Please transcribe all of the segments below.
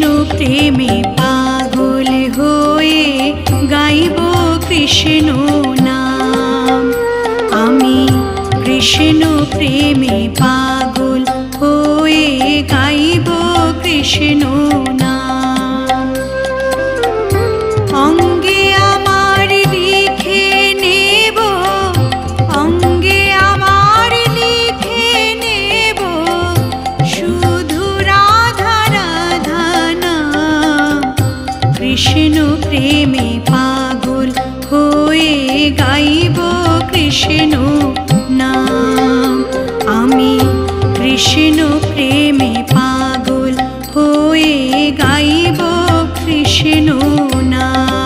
কৃষ্ণ প্রেমে পাগল হয়ে গাইব কৃষ্ণ নাম। আমি কৃষ্ণ প্রেমে পাগল হয়ে গাইব কৃষ্ণ নাম। অঙ্গে আমার লিখে নেব, অঙ্গে আমার লিখে নেব শুধু রাধা রাধা নাম। কৃষ্ণ প্রেমে পাগল হয়ে গাইব কৃষ্ণ নাম। আমি কৃষ্ণ প্রেমে পাগল হয়ে গাইব কৃষ্ণ নাম।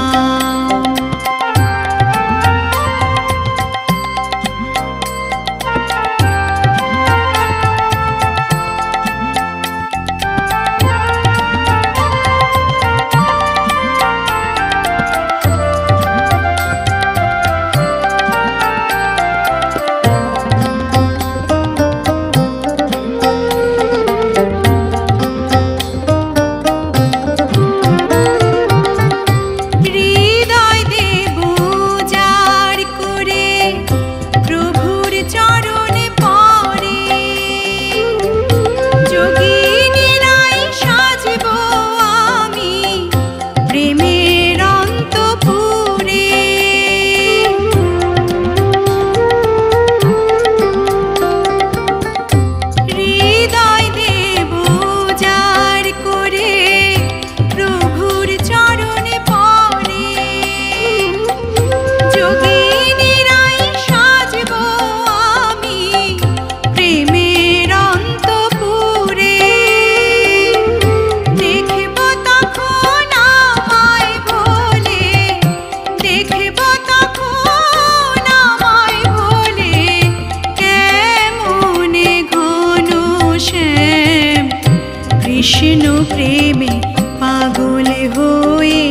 কৃষ্ণ প্রেমে পাগল হয়ে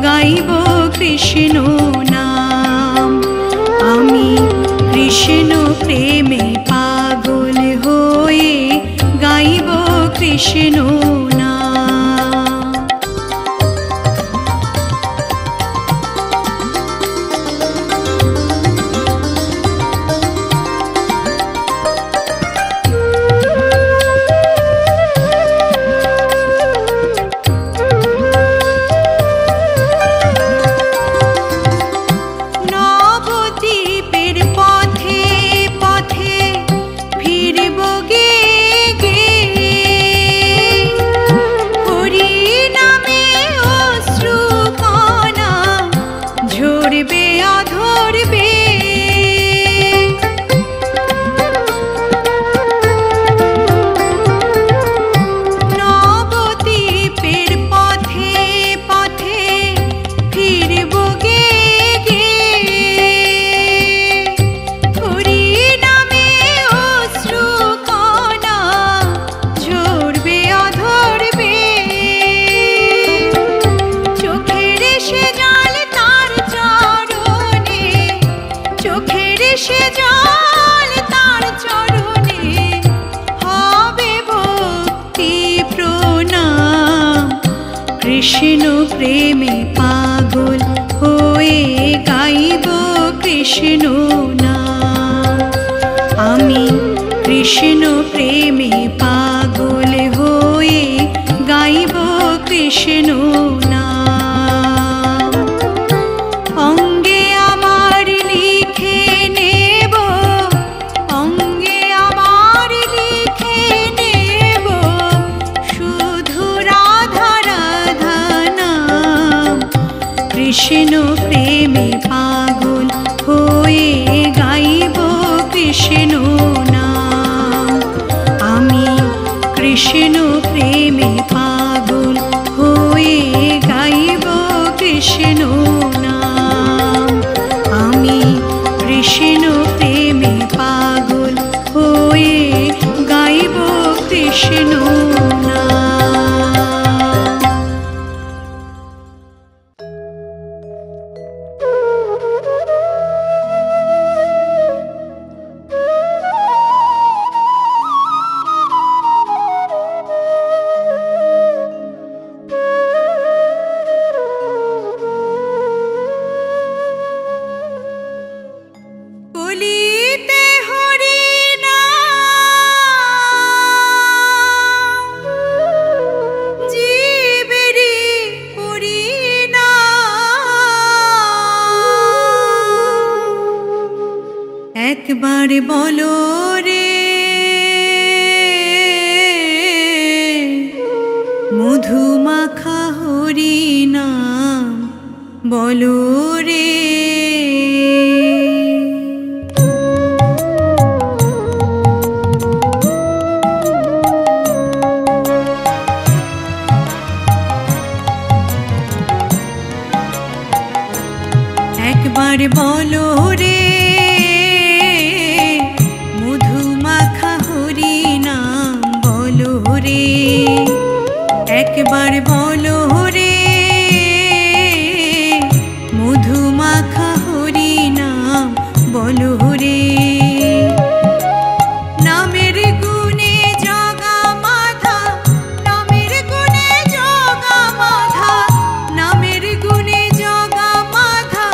গাইব কৃষ্ণ নাম। আমি কৃষ্ণ প্রেমে পাগল হয়ে গাইব কৃষ্ণ নাম। কৃষ্ণ প্রেমে পাগল হয়ে গাইব কৃষ্ণ নাম। আমি কৃষ্ণ প্রেমে পাগল হয়ে গাইব কৃষ্ণ নাম। অঙ্গে আমার লিখে নেব, অঙ্গে আমার লিখে নেব শুধু রাধা রাধা নাম। কৃষ্ণ প্রেমে পাগল হয়ে গাইব কৃষ্ণ নাম। আমি কৃষ্ণ প্রেমে পাগল হয়ে গাইব কৃষ্ণ নাম। আমি কৃষ্ণ প্রেমে পাগল হয়ে গাইব কৃষ্ণ নাম। একবার বলো রে মধুমাখা হরি নাম বলো রে। একবার বলো রে মধুমাখা হরি নাম বলো রে। একবার বলো রে মধুমাখা হরি নাম বলো রে। নামের গুণে জগা মাধা, নামের গুণে জগা মাধা, নামের গুণে জগা মাধা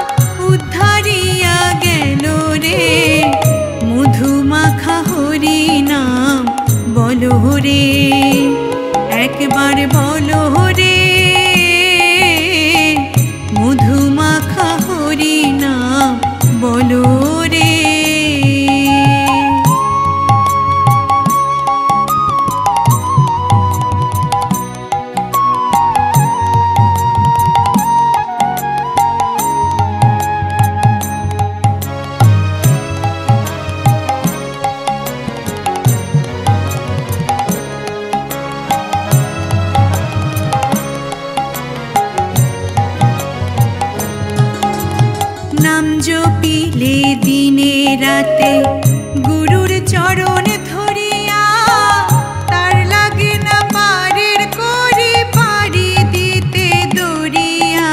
উদ্ধারিয়া গেল রে। মধুমাখা হরি নাম বলো রে। একবার বলো রে মধুমাখা হরি নাম বলো রে। নাম জপিলে দিনে রাতে গুরুর চরণ ধরিয়া, তার লাগে না পারের করি পারি দিতে দরিয়া।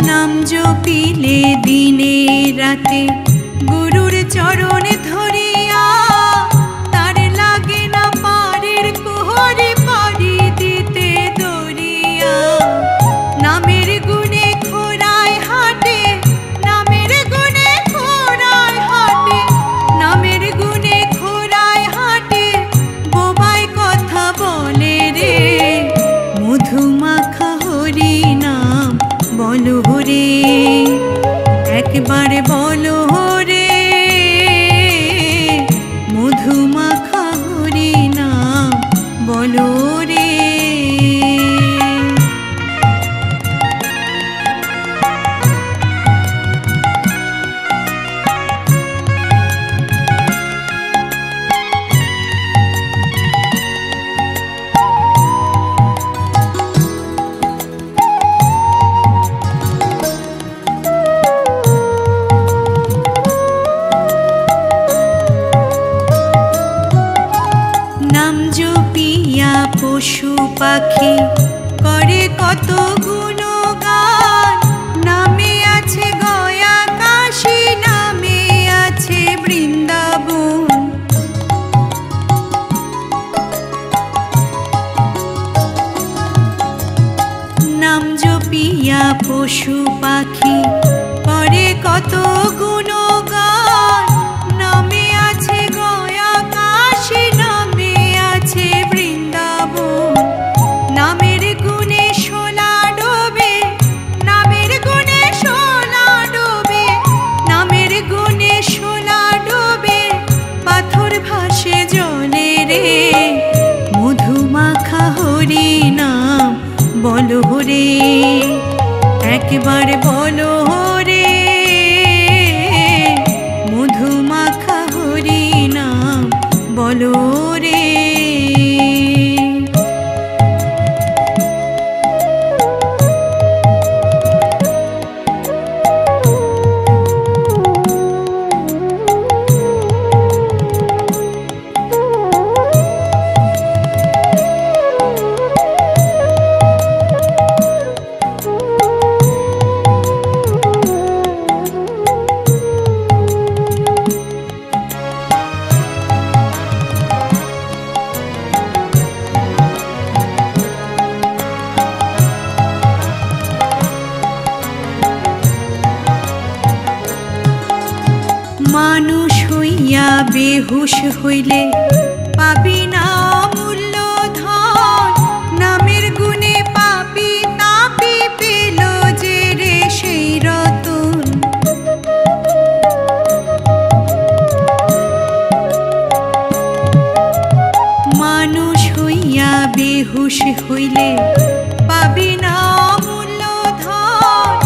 নাম জপিলে দিনে রাতে গুরুর চরণ ধরিয়া, তার লাগে না পারের কোহরে পারি দিতে দরিয়া। নামের গুণে খোরায় হাটে, নামের গুণে খোরায় হাটে, নামের গুণে খোরায় হাটে বোবাই কথা বলে রে। মধুমাখা হরি নাম বলো রে। একবার বলো রে মধুমাখা হরি নাম বলো রে। নাম জপিয়া পশু পাখি করে কত গুণগান। নামে আছে গয়া কাশী, নামে আছে বৃন্দাবন। নাম জপিয়া পশু পাখি করে কত গুণগান। নামে আছে গয়া কাশী, নামে আছে বৃন্দাবন। নামের গুণে সোলা ডোবে, নামের গুণে সোলা ডোবে, নামের গুণে সোলা ডোবে পাথর ভাসে জলে রে। মধুমাখা হরি নাম বলো রে। একবার বলো রে মধুমাখা হরি নাম বলো রে। মানুষ হইয়া বেহুশ হইলে পাবি না অমূল্য ধন। নামের গুণে পাপি তাপি পেল বেহুশ হইলে পাবি না অমূল্য ধন।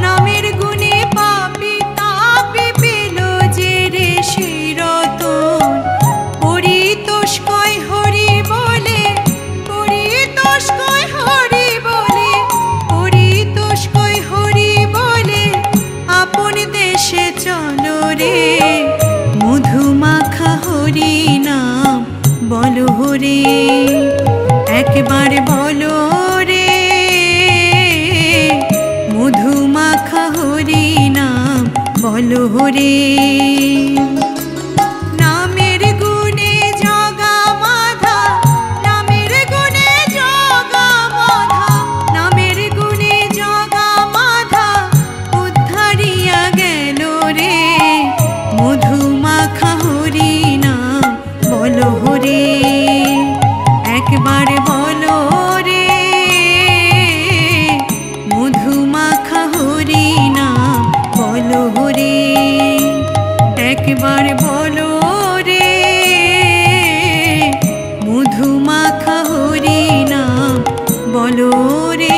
নামের গুণে পাপি তাপি পেল যে রে সেই রতন। পরিতোষ কয় হরি বলে, পরিতোষ কয় হরি বলে, পরিতোষ কয় হরি বলে আপন দেশে চলো রে। মধুমাখা হরি নাম বলো রে, একবার বলো রে। মধুমাখা হরি নাম বলো রে। নামের গুণে জগা মাধা, নামের গুণে জগা মাধা, নামের গুণে জগা মাধা উদ্ধারিয়া গেল রে। মধুমাখা হরি নাম বলো রে, একবার বলো রে। মধুমাখা হরি নাম বলো রে, একবার বলো রে। মধুমাখা হরি নাম বলো রে।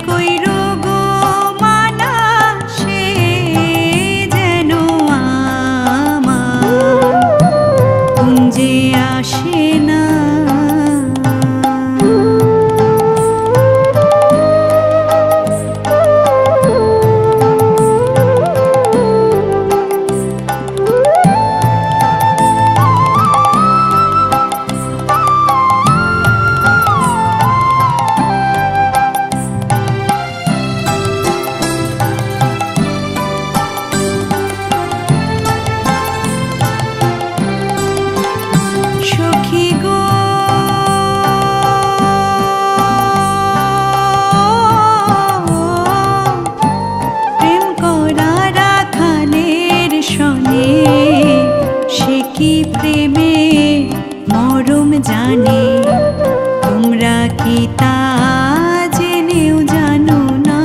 কইরো জানে, তোমরা কি তা জেনেও জানো না?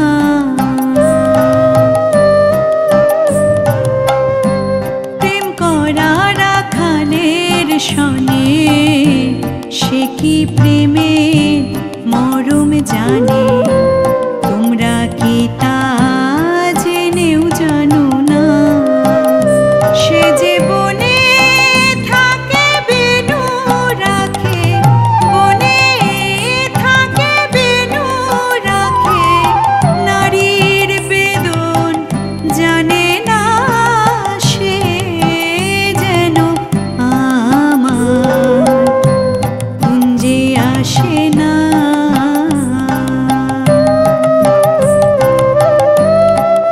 প্রেম করা রাখালের সনে, সে কি প্রেমের মরম জানে, তোমরা কি তা জেনেও জানো না? সে যে বনে থাকে বেনু রাখে, বনে থাকে বেনু রাখে, নারীর বেদন জানে না সে যেন আমার কুঞ্জে আসে না।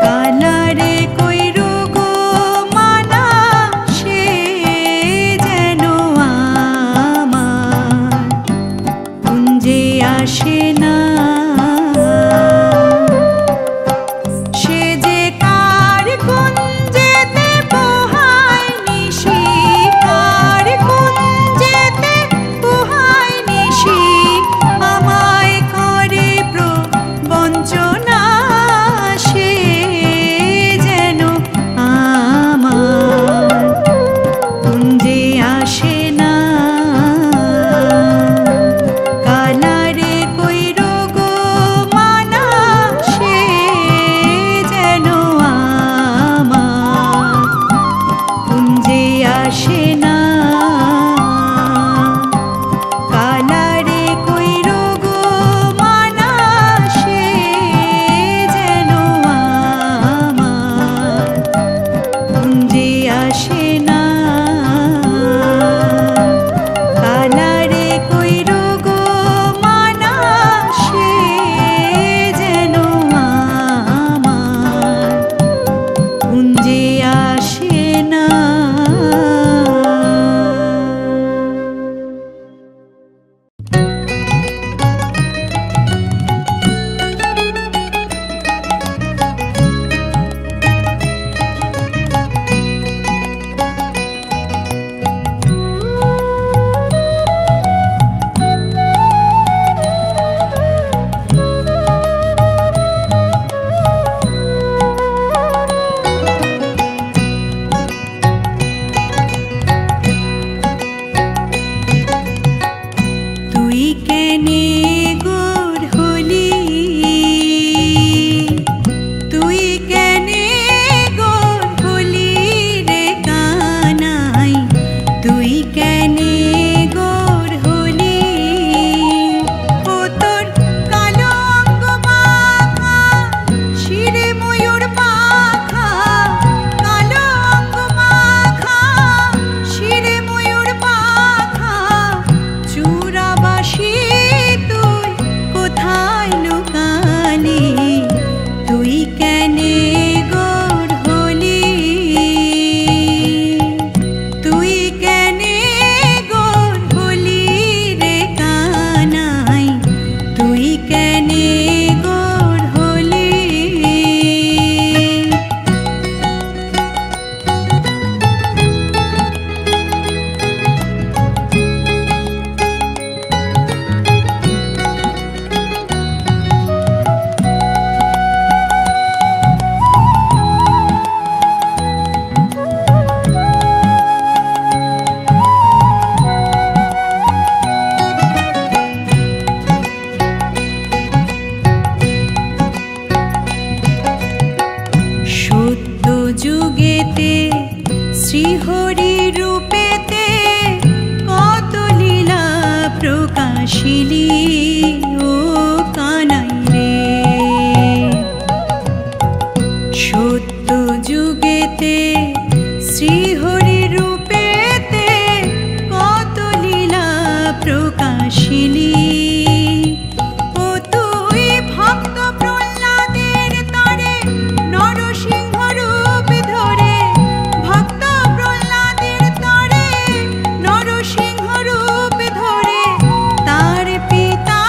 কালারে কইরো গো মানা, সে যেন আমার কুঞ্জে আসে না। সে যে কার কুঞ্জেতে পোহায় নিশি, কার কুঞ্জেতে পোহায় নিশি, আমায় করে প্রবঞ্চনা, সে যেন আমার কুঞ্জে আসে না। কালারে কইরো গো মানা, সে যেন আমার কুঞ্জে আসে না। কালারে কইরো গো মানা, সে যেন আমার কুঞ্জে আসে না। কালারে কইরো গো মানা, সে যেন আমার কুঞ্জে আসে না। তুই কেনে গোর হলি, তুই কেনে গোর হলি রে কানাই, তুই কেনে গোর হলি? ও তোর কালো অঙ্গ মাখা, শিরে ময়ূর পাখা, কালো অঙ্গ মাখা, শিরে ময়ূর পাখা, চূড়াবাসী তুই কোথায় লুকালি? তুই কেনে গোর হলি? তুই কেনে গোর হলি রে কানাই, তুই কেনে গোর হলি? সত্য যুগেতে শ্রীহরি রূপেতে কত লীলা প্রকাশিলি ও কানাই রে। সত্য যুগেতে শ্রীহরি রূপেতে কত লীলা প্রকাশিলি। ও তুই ভক্ত প্রহ্লাদের তরে নরসিংহ রূপ ধরে, ভক্ত প্রহ্লাদের তরে নরসিংহ রূপ ধরে, তার পিতা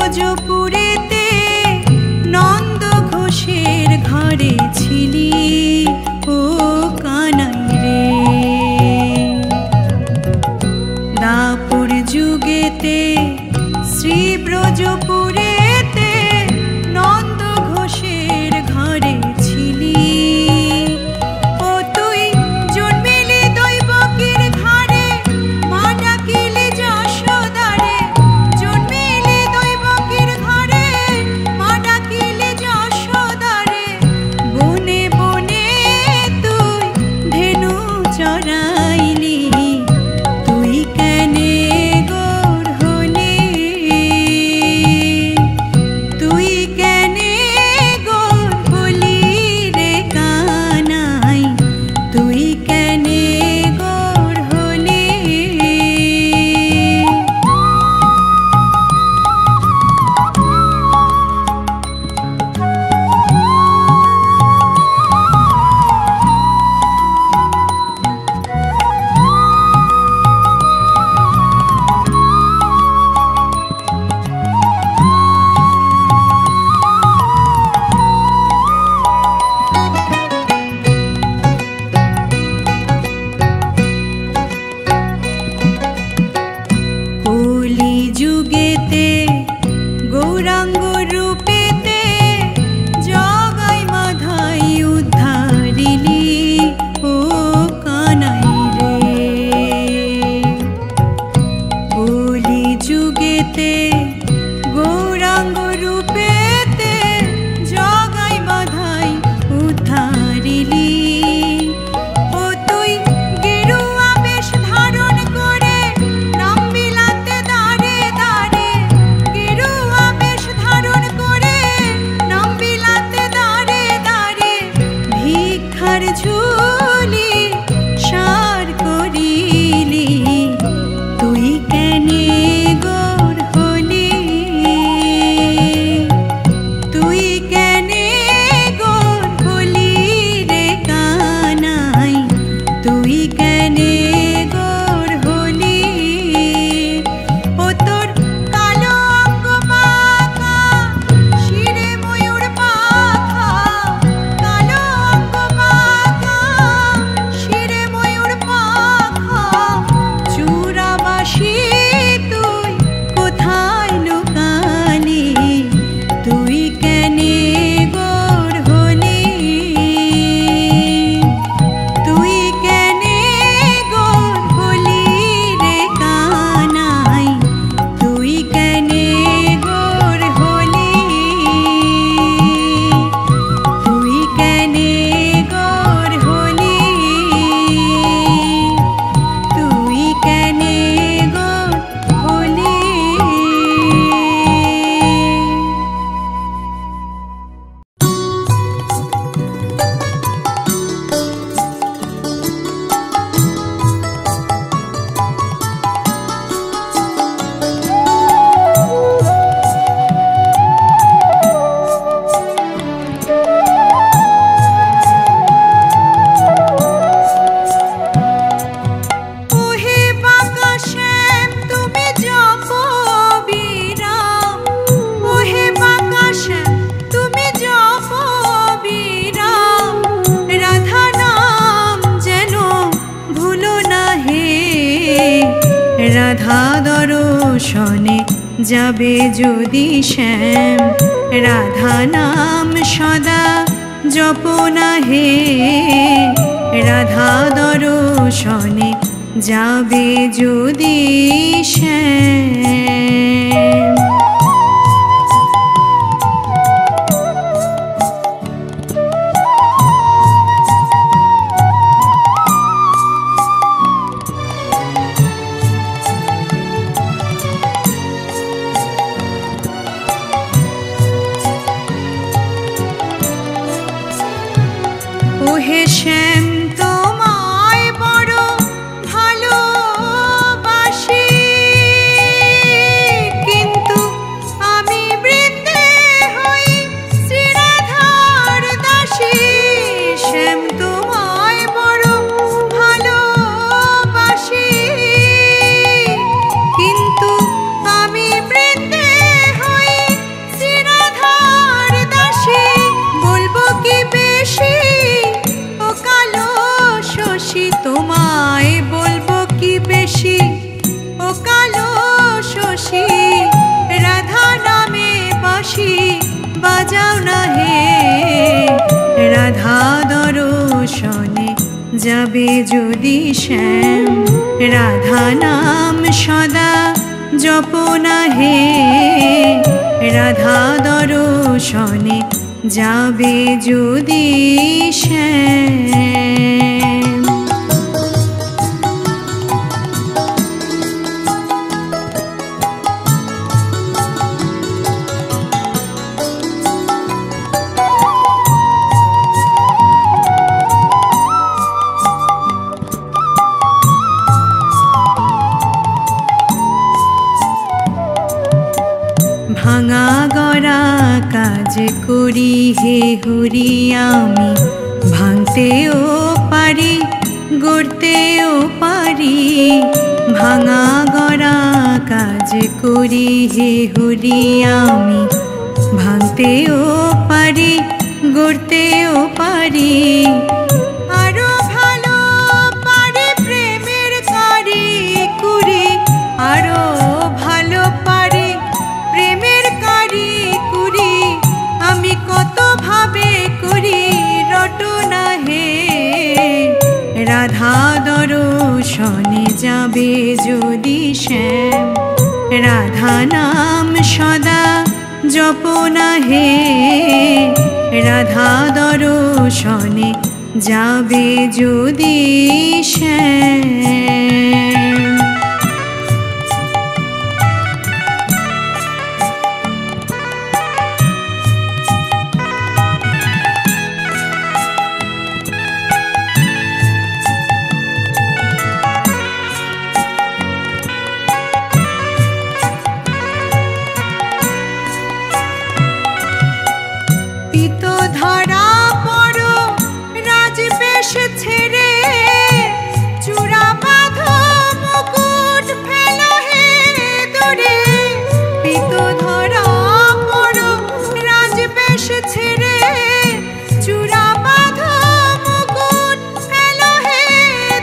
ব্রজপুরেতে নন্দ ঘোষের ঘরে ছিলি ও কানাই রে। দাপর যুগেতে শ্রী ব্রজপুরেতে নন্দ ঘোষের ঘরে ছিলি। ও তুই জন্মিলি দৈবকীর ঘরে, মা ডাকিলি যশোদারে। জন্মিলি দৈবকীর ঘরে, মা ডাকিলি যশোদারে। বনে বনে তুই ধেনু চরাইলি, তুই কেনে গোর হলি? তুই কেনে গোর হলি রে কানাই? তুই কেনে গোর হলি? কলি যুগেতে গৌরাঙ্গ রূপেতে জগাই মাধাই উদ্ধারিলি ও কানাই রে। কলি যুগেতে গৌরাঙ্গ রূপেতে জগাই মাধাই উদ্ধারিলি। ও তুই গেরুয়া বেশ ধারণ করে নাম বিলাতে দাঁড়ে দাঁড়ে। গেরুয়া বেশ ধারণ করে নাম বিলাতে দাঁড়ে দাঁড়ে। ভিক্ষার ঝুলি সার করিলি, তুই কেনে গোর হলি? তুই কেনে গোর হলি রে কানাই? তুই কেনে গোর হলি? ও তোর কালো অঙ্গ পাকা, শিরে ময়ূর পাখা। কালো অঙ্গ পাকা, শিরে ময়ূর পাখা। চূড়াবাসী তুই কোথায় লুকালি? তুই কেনে গোর হলি? তুই কেনে গোর হলি রে কানাই? তুই কেনে গোর হলি? তুই কেনে গোর হলি? তুই কেনে গোর হলি? ওহে বাঁকা শ্যাম তুমি জপ বিরাম। ওহে বাঁকা শ্যাম তুমি জপ বিরাম। রাধা নাম যেন ভুলো না হে। রাধা দর্শনে যাবে যদি শ্যাম, রাধা নাম সদা জপ না হে। রাধা দর্শনে যাবে যদি শ্যাম। ওহে শ্যাম তোমায় বড় ভালোবাসি, কিন্তু যাবে যদি শ্যাম রাধা নাম সদা জপনা হে রাধা দর্শনে যাবে যদি শ্যাম। ভাঙা গড়া কাজ করি হে হরি আমি, ভাঙতেও পারি গড়তেও পারি। ভাঙা গড়া কাজ করি হে হরি আমি, ভাঙতেও পারি গড়তেও পারি। আরো ভালো পারি প্রেমের কারি কুরি, আরো ভালো পারি প্রেমের কারি কুরি। আমি কত ভাবে করি রটনা হে রাধা দর্শনে যাবে যদি শ্যাম রাধা নাম সদা জপনা হে রাধা দর্শনে যাবে যদি শ্যাম। ধরা পড়ো রাজবেশ ছেড়ে, চূড়া বাঁধো মুকুট ফেলো হে দূরে। পিত ধরা পড়ো রাজবেশ ছেড়ে, চূড়া বাঁধো মুকুট ফেলো হে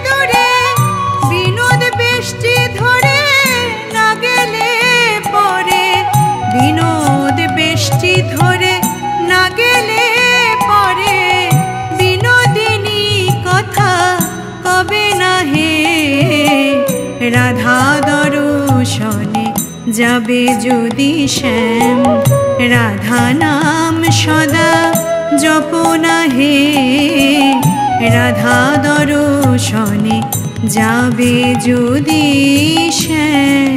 দূরে। বিনোদ বেষ্টি ধরে না গেলে পরে, বিনোদ বেষ্টি ধরে না গেলে পরে। বিনোদিনী কথা কবে না হে রাধা দর্শনে যাবে যদি শ্যাম রাধা নাম সদা জপনা হে রাধা দর্শনে যাবে যদি শ্যাম।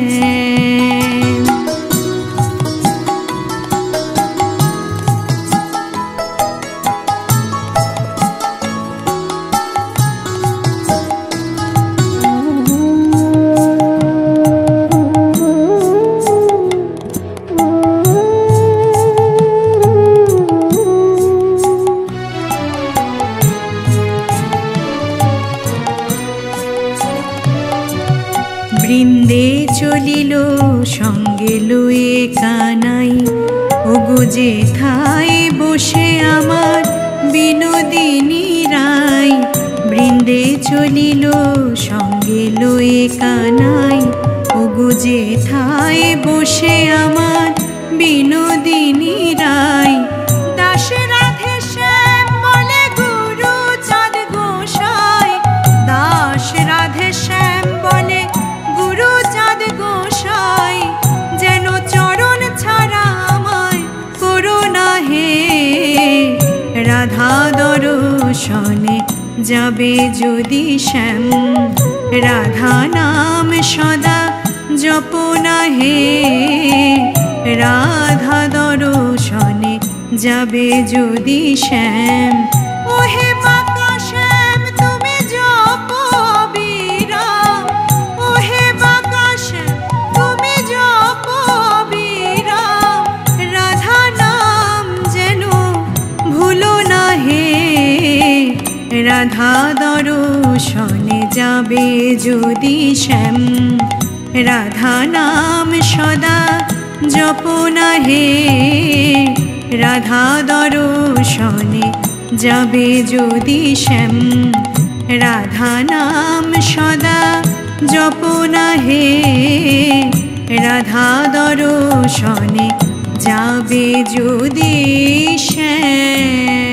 বৃন্দে চলিল সঙ্গে লয়ে কানাই, ওগো যেথায় বসে আমার বিনোদিনী রাই। বৃন্দে চলিল সঙ্গে লয়ে কানাই, ওগো যেথায় বসে আমার বিনোদিনী রাই। দাস রাধে শ্যাম বলে গুরু চাঁদ গোসাই, দাস রাধে শ্যাম বলে গুরু চাঁদ গোসাই। যেন চরণ ছাড়া আমায় করো না হে রাধা দর্শনে যাবে যদি শ্যাম রাধা নাম সদা জপনা হে রাধা দর্শনে যাবে যদি শ্যাম। ওহে বাঁকা শ্যাম তুমি জপ বিরাম, ওহে বাঁকা শ্যাম তুমি জপ বিরাম। রাধা নাম যেন ভুলো না হে রাধা দর্শনে যাবে যদি শ্যাম রাধা নাম সদা জপনা হে রাধা দর্শনে যাবে যদি শ্যাম রাধা নাম সদা জপনা হে রাধা দর্শনে যাবে যদি শ্যাম।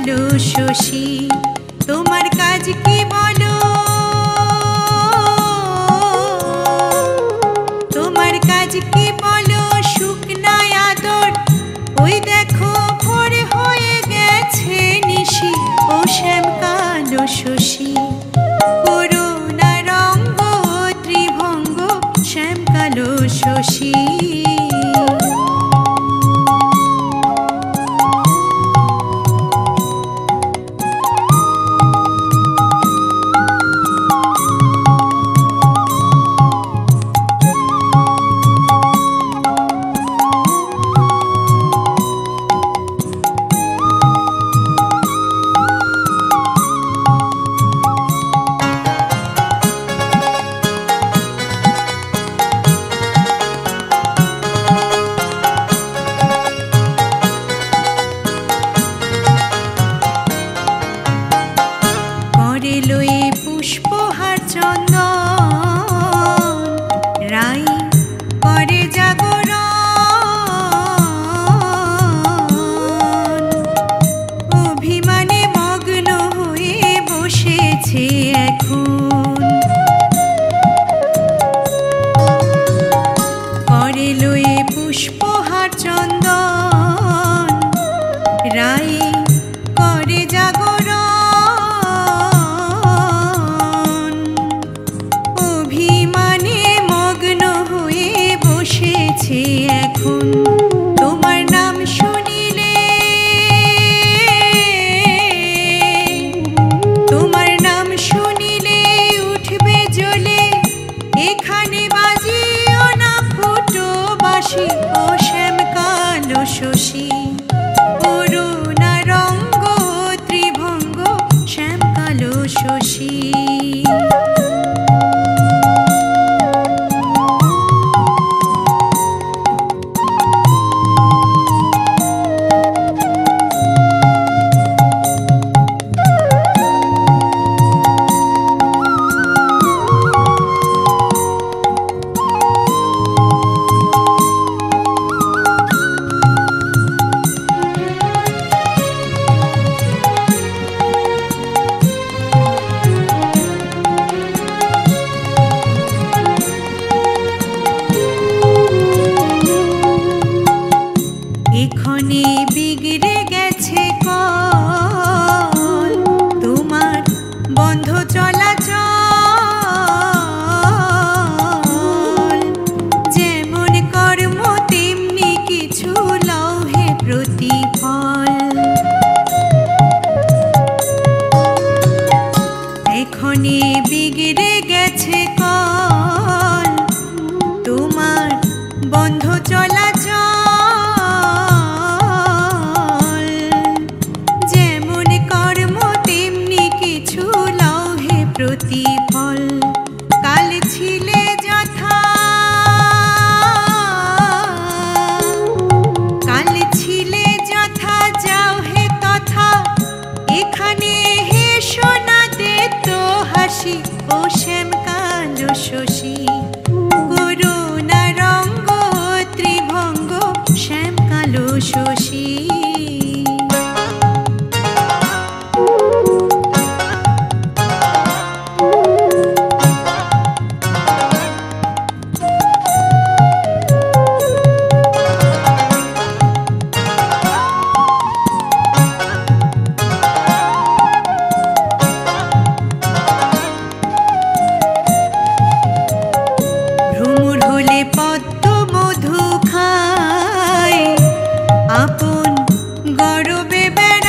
কালো শশী তোমার কাজ কি বলো তোমার কাজ কি বলো শুকনায় আদর ওই দেখো ভোর হয়ে গেছে নিশি ও শ্যাম কালো শশী করুণা রঙ্গ ত্রিভঙ্গ শ্যাম কালো শশী লয়ে পুষ্পহার চন্দন রাই করে জাগরণ অভিমানে মগ্ন হয়ে বসেছে এখন করে লয়ে পুষ্পহার চন্দন রাই করে জাগরণ এখন তোমার নাম শুনিলে তোমার নাম শুনিলে উঠবে জ্বলে এখানে বাজিও না ফুটো বাঁশি ও শ্যাম কালো শশী করুণা রঙ্গ ত্রিভঙ্গ শ্যাম কালো শশী এখানে বিগড়ে গেছে কল তোমার বন্ধ চলাচল যেমন কর্ম তেমনি কিছু লৌহে প্রতিফল এখানে বিগড়ে গেছে কল তোমার বন্ধ চলাচল প্রতিফল কাল ছিলে যথা কাল ছিলে যথা যাও হে তথা এখানে হে সোনা দে তো হাসি ও শ্যাম কালো শশী করুণা রঙ্গ ত্রিভঙ্গ শ্যাম কালো শশী পদ্ম মধু খায় আপন গরবে বেড়ায়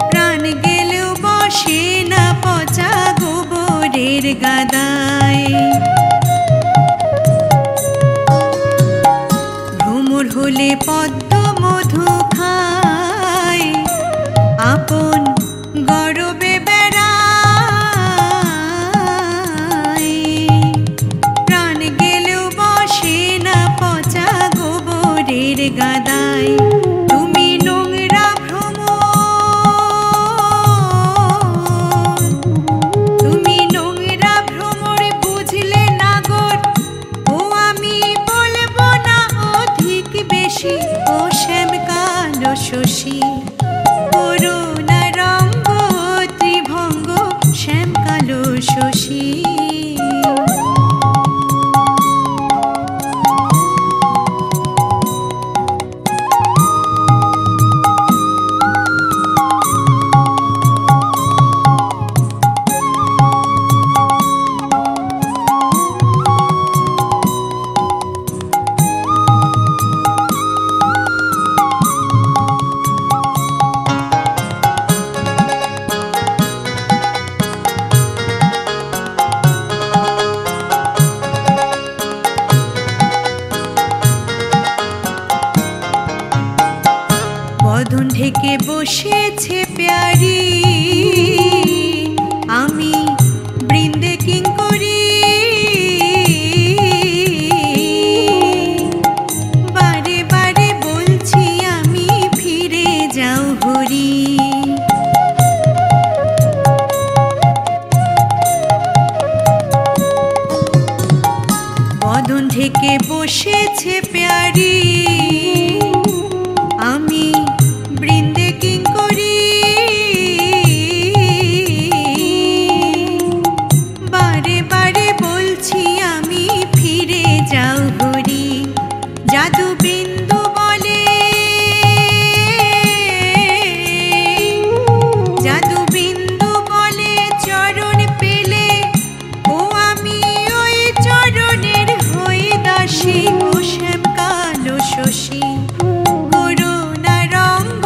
প্রাণ গেলেও বসে না পচা গোবরের গাদায় ভ্রমর হলে পদ্ম মধু খায় আপন গরবে গাদায় তুমি নোংরা ভ্রমর তুমি নোংরা ভ্রমর বুঝলে না গো ও আমি বলবো না অধিক বেশি নিশি ও শ্যাম কালো শশী করুণা রঙ্গ ত্রিভঙ্গ শ্যাম কালো শশী বদন ঢেকে বসেছে প্যারি আমি বৃন্দে কিঙ্করি বারে বারে বলছি আমি ফিরে যাও হরি বদন ঢেকে বসেছে প্যারি আমি বৃন্দে কিঙ্করি বারে বারে বলছি আমি ফিরে যাও হরি জাদু বিন্দু বলে জাদু বিন্দু বলে চরণ পেলে ও আমি ওই চরণের হই দাসী ও শ্যাম কালো শশী করুণা রঙ্গ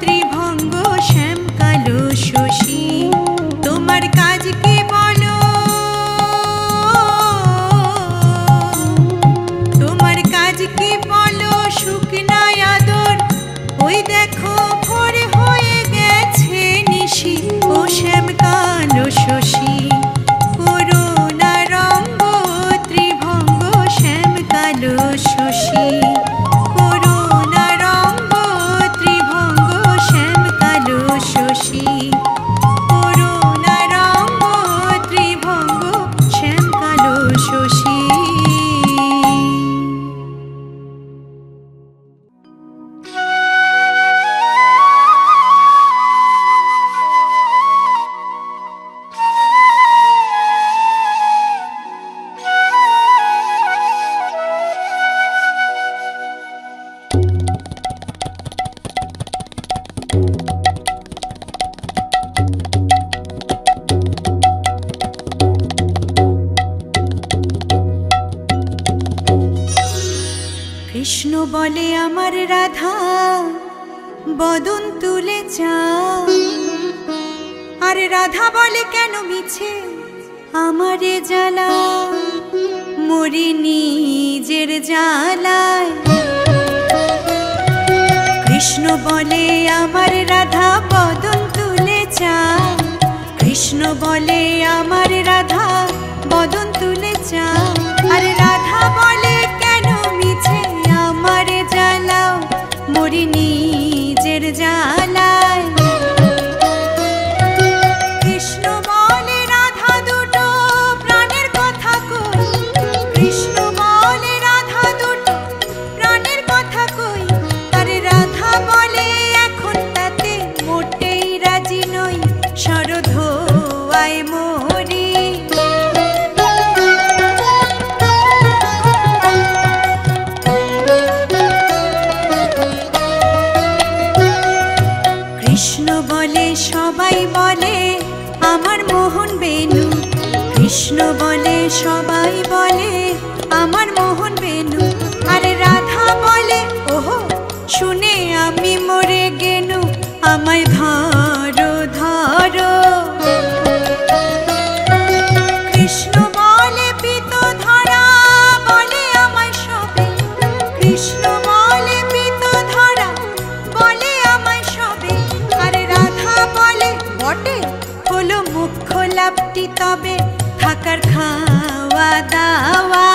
ত্রিভঙ্গ শ্যাম কালো শশী তোমার কাজ কি বলো তোমার কাজ কি বলো শুকনা আদর ওই দেখো ভোর হয়ে গেছে নিশি ও শ্যাম কালো শশী করুণা রঙ্গ ত্রিভঙ্গ শ্যাম কালো শশী করুণা রঙ্গ ত্রিভঙ্গ শ্যাম কালো শশী করুণা রঙ্গ ত্রিভঙ্গ শ্যাম কালো শশী কৃষ্ণ বলে আমার রাধা বদন তুলে চাও আর রাধা বলে কেন মিছে আমারে জ্বালা মরি নিজের জ্বালায় কৃষ্ণ বলে আমার রাধা বদন তুলে চাও কৃষ্ণ বলে আমার রাধা বদন তুলে চাও আর রাধা বলে কেন মিছে আমারে জ্বালাও মরি নিজের জ্বালায় কৃষ্ণ বলে রাধা দুটো প্রাণের কথা কই কৃষ্ণ বলে রাধা দুটো প্রাণের কথা কই আরে রাধা বলে এখন তাতে মোটেই রাজি নই শরধোয়ায় মরি কৃষ্ণ বলে সবাই বলে আমার মোহন বেনু কৃষ্ণ বলে সবাই বলে আমার মোহন বেনু আরে রাধা বলে ওহো শুনে আমি মরে গেনু আমায় ধরো ধরো কৃষ্ণ বলে পিত ধরা বলে আমায় সবে কৃষ্ণ বলে পিত ধরা বলে আমায় সবে আরে রাধা বলে বটে হলো মুখ্য লাভটি তবে থাকার খাওয়া দাওয়া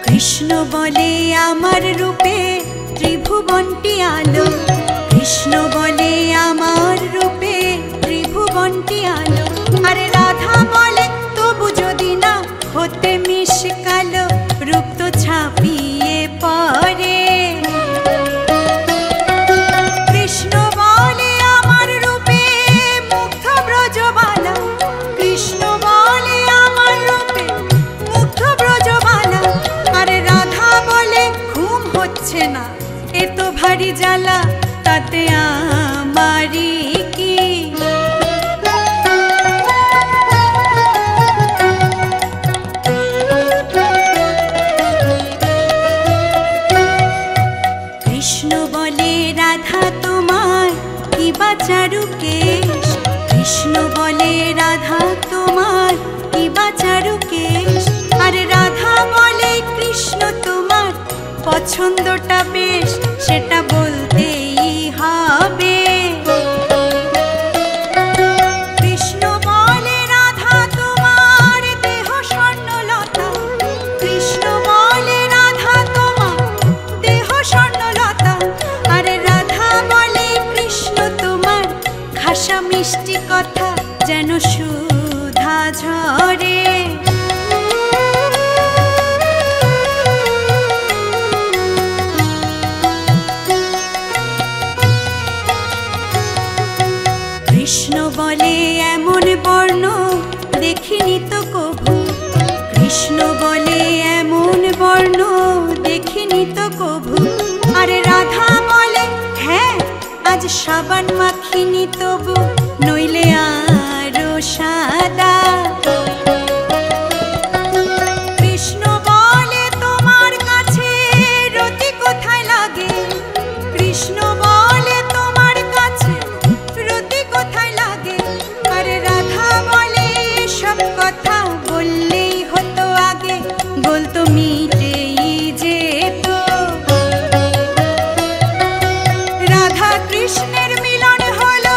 কৃষ্ণ বলে আমার রূপে ত্রিভুবনটি আলো কৃষ্ণ বলে আমার রূপে ত্রিভুবন ঘন্টি আলো। আরে রাধা বলে তবু যদি না হতে মিশ কালো, রূপ তো ছাপিয়ে পড়ে। কৃষ্ণ বলে আমার রূপে মুগ্ধ ব্রজবালা, কৃষ্ণ বলে আমার রূপে মুগ্ধ ব্রজবালা। আরে রাধা বলে ঘুম হচ্ছে না, এ তো ভারী জ্বালা, তাতে আমারই কি। কৃষ্ণ বলে রাধা তোমার কি বা চারু কেশ, কৃষ্ণ বলে রাধা তোমার কি বা চারু কেশ। আরে রাধা বলে কৃষ্ণ তোমার পছন্দটা বেশ, সেটা বলতেই হবে। কৃষ্ণ বলে রাধা তোমার দেহ স্বর্ণলতা, কৃষ্ণ বলে রাধা তোমার দেহ স্বর্ণলতা। আরে রাধা বলে কৃষ্ণ তোমার খাসা মিষ্টি কথা, যেন সুধা ঝরে। কৃষ্ণ বলে এমন বর্ণ দেখিনি তো কভু, কৃষ্ণ বলে এমন বর্ণ দেখিনি তো কভু। আরে রাধা বলে হ্যাঁ আজ সাবান মাখিনি তবু, নইলে আরো সাদা। কৃষ্ণ বলে তোমার কাছে রতি কোথায় লাগে, কৃষ্ণ বলে তোমার কাছে রতি কোথায় লাগে। আরে রাধা বলে সব কথা বললেই হতো আগে, বলতো মিটেই যেত। রাধা কৃষ্ণের মিলন হলো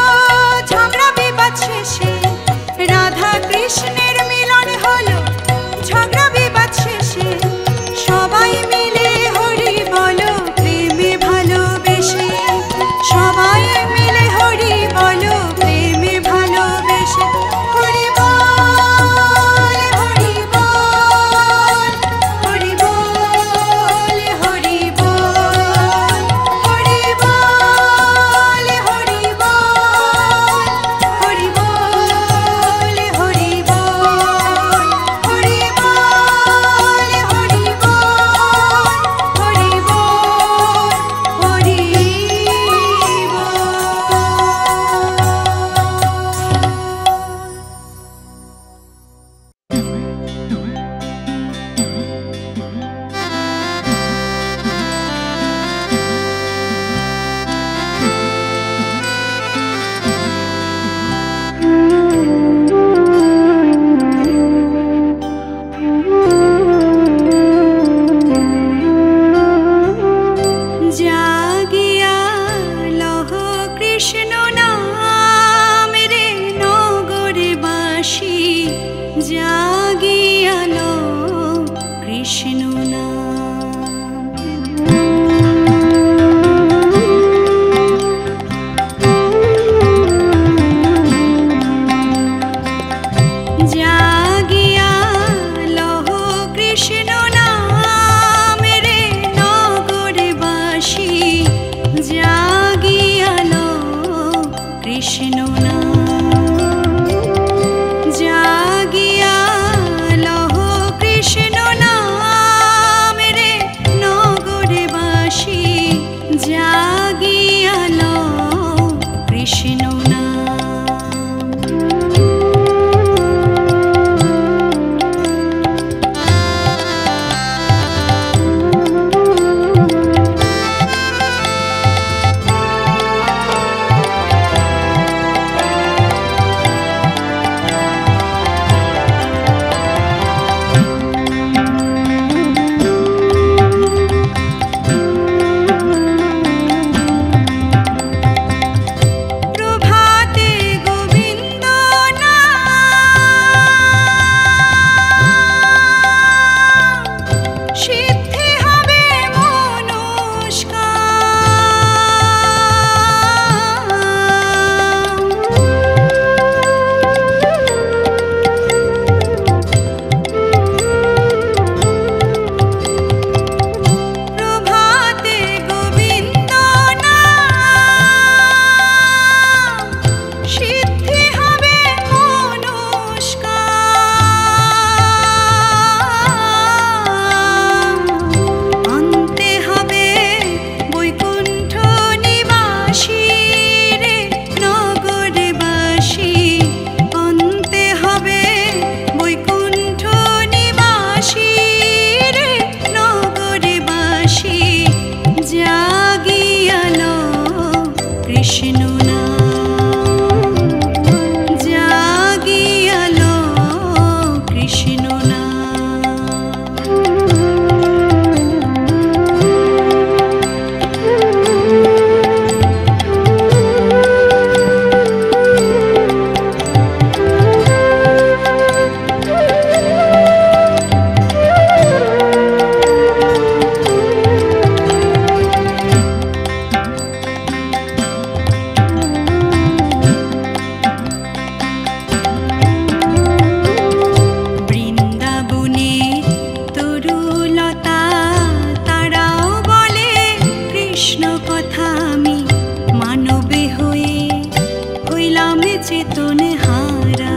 চেতনহারা।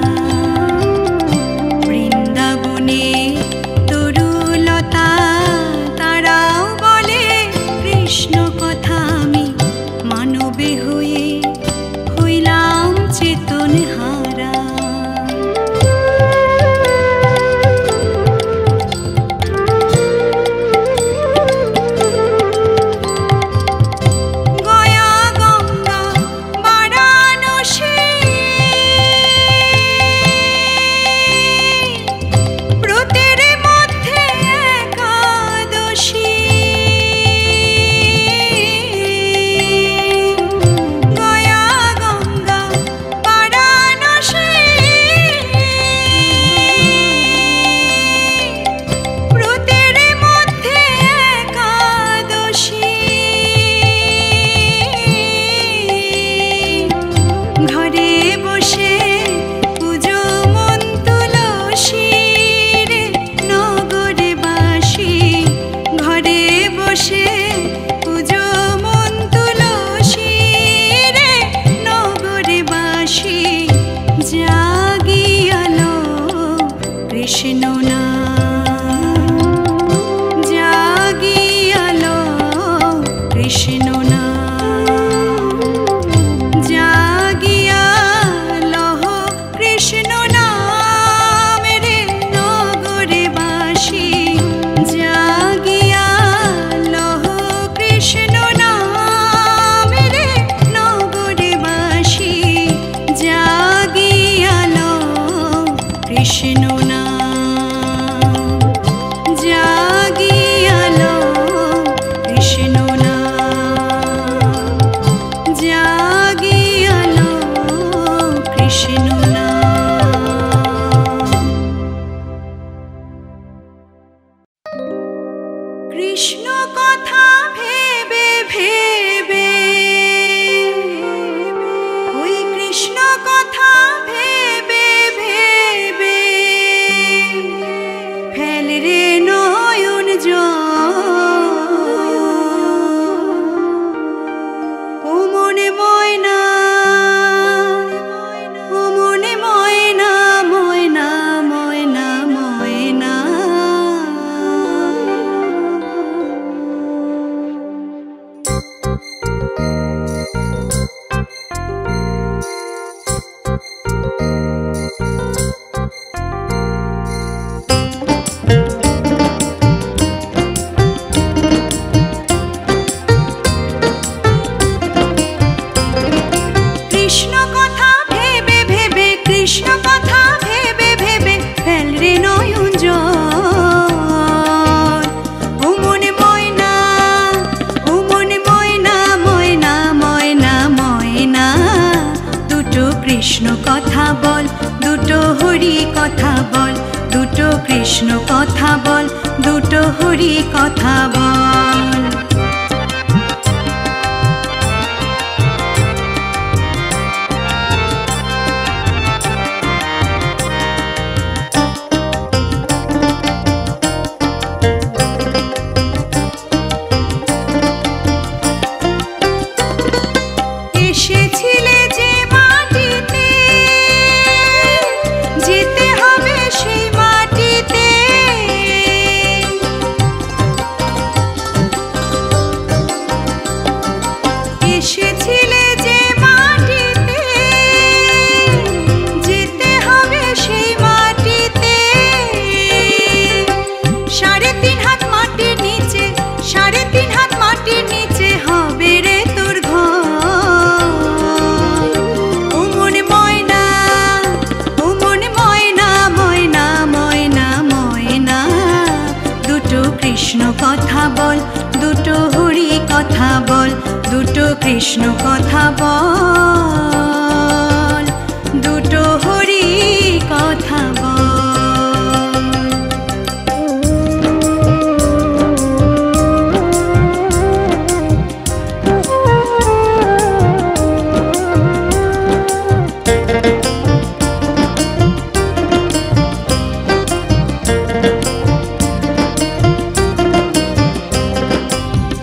বৃন্দাবনে তরুলতা তারাও বলে কৃষ্ণ কথা, আমি মানবে হয়ে হইলাম চেতনহারা।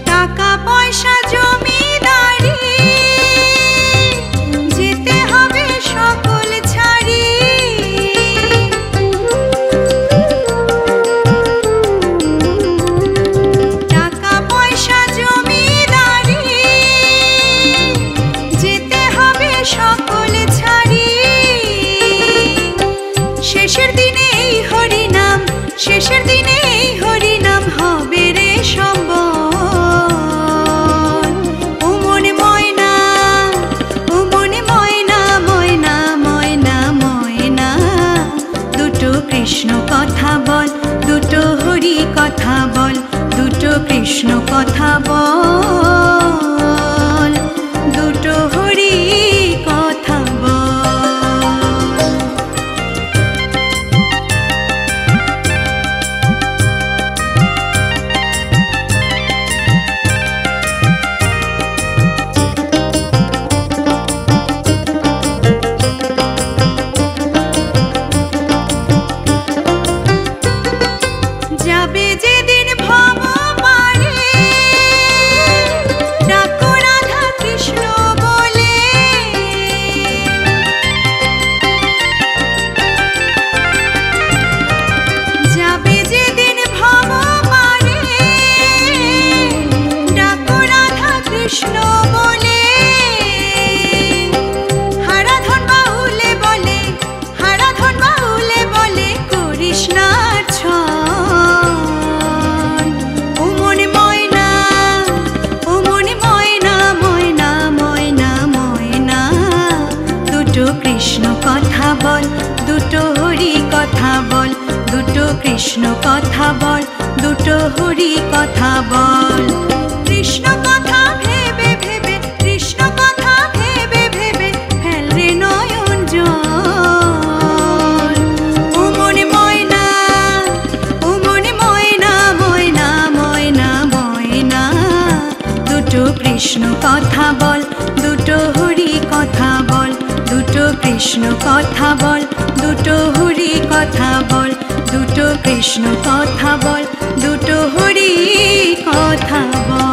টাকা পয়সা জমিদারি কৃষ্ণ কথা বল, দুটো হরি কথা বল, দুটো কৃষ্ণ কথা বল, দুটো হরি কথা বল। যাবে যেদিন ভব পারে, ডাকো রাধা কৃষ্ণ বলে। যাবে যেদিন ভব পারে, ডাকো রাধা কৃষ্ণ বলে। হারাধন বাহুলে বলে, হারাধন বাহুলে বলে, করিস না কৃষ্ণ কথা বল, দুটো হরি কথা বল, দুটো কৃষ্ণ কথা বল, দুটো হরি কথা বল। কৃষ্ণ কথা ভেবে ভেবে, কৃষ্ণ কথা ভেবে ভেবে ফেল রে নয়ন জল। ও মনে ময়না, ও মনে ময়না, ময়না ময়না ময়না, দুটো কৃষ্ণ কথা বল, দুটো হরি কথা বল, দুটো কৃষ্ণ কথা বল, দুটো হরি কথা বল, দুটো কৃষ্ণ কথা বল, দুটো হরি কথা বল।